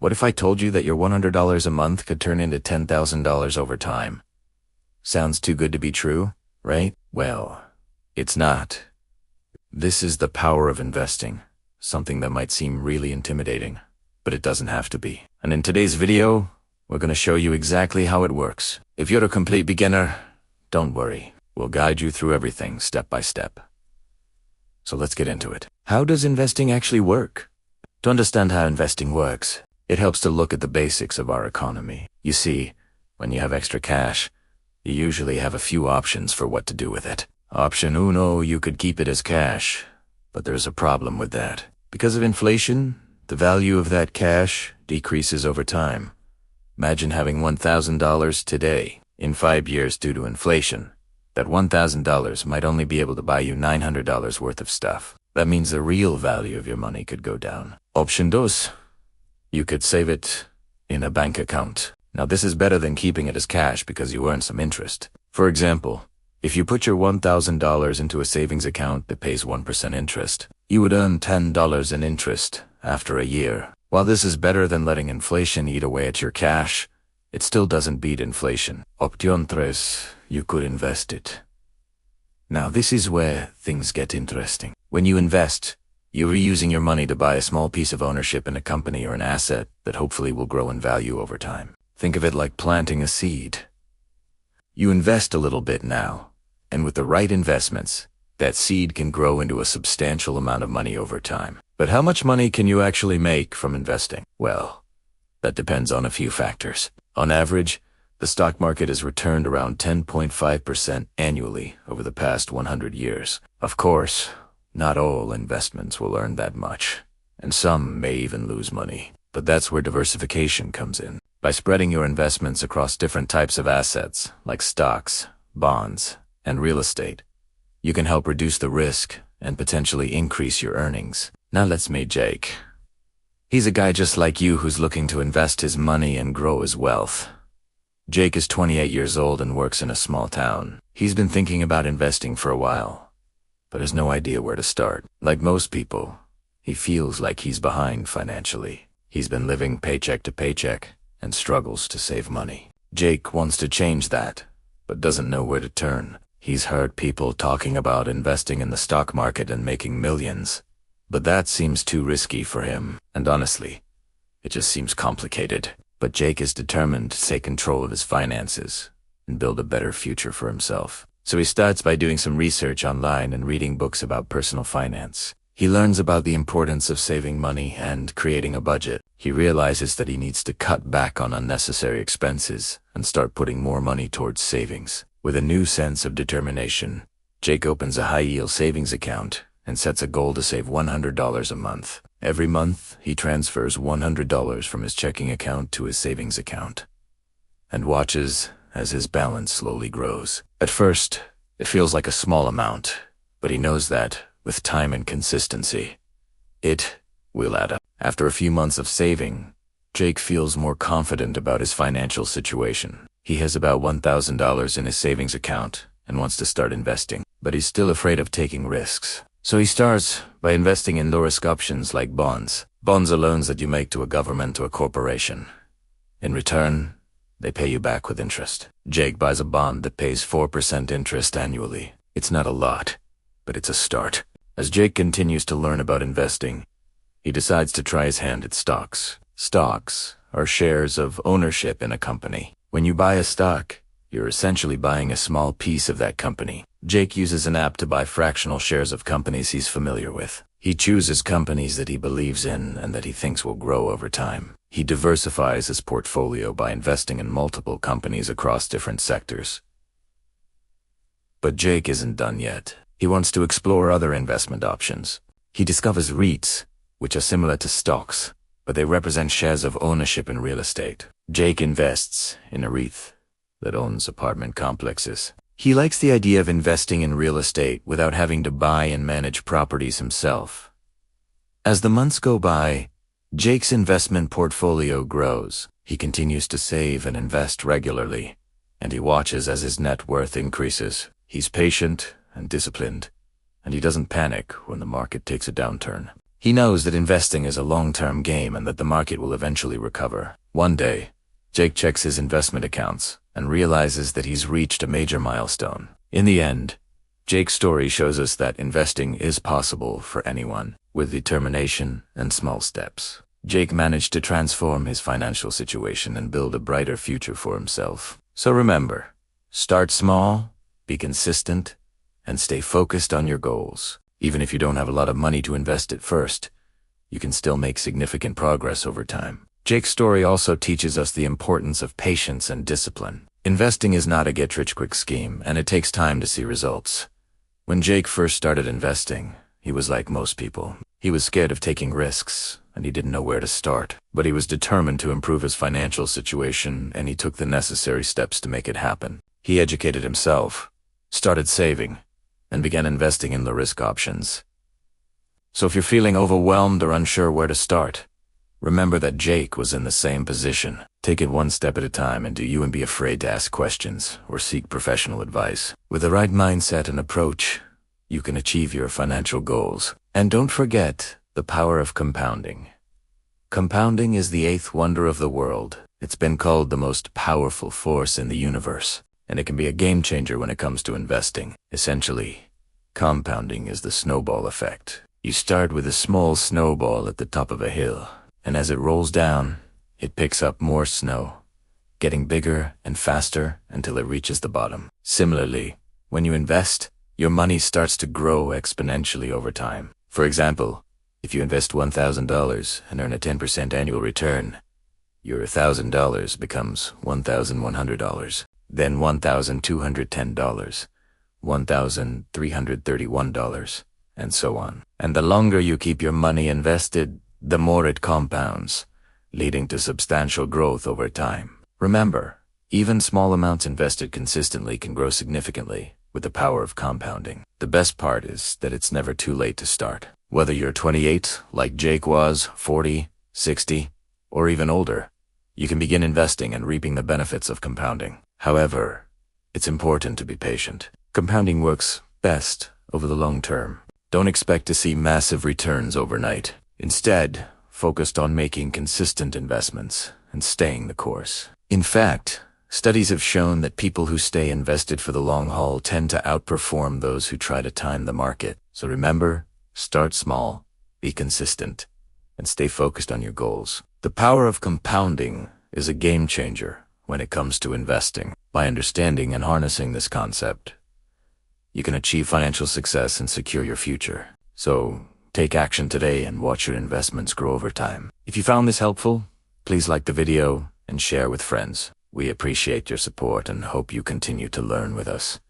What if I told you that your $100 a month could turn into $10,000 over time? Sounds too good to be true, right? Well, it's not. This is the power of investing, something that might seem really intimidating, but it doesn't have to be. And in today's video, we're going to show you exactly how it works. If you're a complete beginner, don't worry. We'll guide you through everything step by step. So let's get into it. How does investing actually work? To understand how investing works, it helps to look at the basics of our economy. You see, when you have extra cash, you usually have a few options for what to do with it. Option uno, you could keep it as cash, but there's a problem with that. Because of inflation, the value of that cash decreases over time. Imagine having $1,000 today. In 5 years, due to inflation, that $1,000 might only be able to buy you $900 worth of stuff. That means the real value of your money could go down. Option dos, you could save it in a bank account. Now this is better than keeping it as cash because you earn some interest. For example, if you put your $1,000 into a savings account that pays 1% interest, you would earn $10 in interest after a year. While this is better than letting inflation eat away at your cash, it still doesn't beat inflation. Option tres, you could invest it. Now this is where things get interesting. When you invest, you're reusing your money to buy a small piece of ownership in a company or an asset that hopefully will grow in value over time. Think of it like planting a seed. You invest a little bit now, and with the right investments, that seed can grow into a substantial amount of money over time. But how much money can you actually make from investing? Well, that depends on a few factors. On average, the stock market has returned around 10.5% annually over the past 100 years. Of course, not all investments will earn that much, and some may even lose money. But that's where diversification comes in. By spreading your investments across different types of assets, like stocks, bonds, and real estate, you can help reduce the risk and potentially increase your earnings. Now let's meet Jake. He's a guy just like you who's looking to invest his money and grow his wealth. Jake is 28 years old and works in a small town. He's been thinking about investing for a while, but has no idea where to start. Like most people, he feels like he's behind financially. He's been living paycheck to paycheck and struggles to save money. Jake wants to change that, but doesn't know where to turn. He's heard people talking about investing in the stock market and making millions, but that seems too risky for him. And honestly, it just seems complicated. But Jake is determined to take control of his finances and build a better future for himself. So he starts by doing some research online and reading books about personal finance. He learns about the importance of saving money and creating a budget. He realizes that he needs to cut back on unnecessary expenses and start putting more money towards savings. With a new sense of determination, Jake opens a high-yield savings account and sets a goal to save $100 a month. Every month, he transfers $100 from his checking account to his savings account and watches as his balance slowly grows. At first, it feels like a small amount, but he knows that, with time and consistency, it will add up. After a few months of saving, Jake feels more confident about his financial situation. He has about $1,000 in his savings account and wants to start investing, but he's still afraid of taking risks. So he starts by investing in low-risk options like bonds. Bonds are loans that you make to a government or a corporation. In return, they pay you back with interest. Jake buys a bond that pays 4% interest annually. It's not a lot, but it's a start. As Jake continues to learn about investing, he decides to try his hand at stocks. Stocks are shares of ownership in a company. When you buy a stock, you're essentially buying a small piece of that company. Jake uses an app to buy fractional shares of companies he's familiar with. He chooses companies that he believes in and that he thinks will grow over time. He diversifies his portfolio by investing in multiple companies across different sectors. But Jake isn't done yet. He wants to explore other investment options. He discovers REITs, which are similar to stocks, but they represent shares of ownership in real estate. Jake invests in a REIT that owns apartment complexes. He likes the idea of investing in real estate without having to buy and manage properties himself. As the months go by, Jake's investment portfolio grows. He continues to save and invest regularly, and he watches as his net worth increases. He's patient and disciplined, and he doesn't panic when the market takes a downturn. He knows that investing is a long-term game and that the market will eventually recover. One day, Jake checks his investment accounts and realizes that he's reached a major milestone. In the end, Jake's story shows us that investing is possible for anyone with determination and small steps. Jake managed to transform his financial situation and build a brighter future for himself. So remember, start small, be consistent, and stay focused on your goals. Even if you don't have a lot of money to invest at first, you can still make significant progress over time. Jake's story also teaches us the importance of patience and discipline. Investing is not a get-rich-quick scheme, and it takes time to see results. When Jake first started investing, he was like most people. He was scared of taking risks, and he didn't know where to start. But he was determined to improve his financial situation, and he took the necessary steps to make it happen. He educated himself, started saving, and began investing in low-risk options. So if you're feeling overwhelmed or unsure where to start, remember that Jake was in the same position. Take it one step at a time, and don't be afraid to ask questions or seek professional advice. With the right mindset and approach, you can achieve your financial goals. And don't forget the power of compounding. Compounding is the eighth wonder of the world. It's been called the most powerful force in the universe, and it can be a game changer when it comes to investing. Essentially, compounding is the snowball effect. You start with a small snowball at the top of a hill, and as it rolls down, it picks up more snow, getting bigger and faster until it reaches the bottom. Similarly, when you invest, your money starts to grow exponentially over time. For example, if you invest $1,000 and earn a 10% annual return, your $1,000 becomes $1,100, then $1,210, $1,331, and so on. And the longer you keep your money invested, the more it compounds, leading to substantial growth over time. Remember, even small amounts invested consistently can grow significantly with the power of compounding. The best part is that it's never too late to start. Whether you're 28, like Jake was, 40, 60, or even older, you can begin investing and reaping the benefits of compounding. However, it's important to be patient. Compounding works best over the long term. Don't expect to see massive returns overnight. Instead, focus on making consistent investments and staying the course. In fact, studies have shown that people who stay invested for the long haul tend to outperform those who try to time the market. So remember, start small, be consistent, and stay focused on your goals. The power of compounding is a game changer when it comes to investing. By understanding and harnessing this concept, you can achieve financial success and secure your future. So, take action today and watch your investments grow over time. If you found this helpful, please like the video and share with friends. We appreciate your support and hope you continue to learn with us.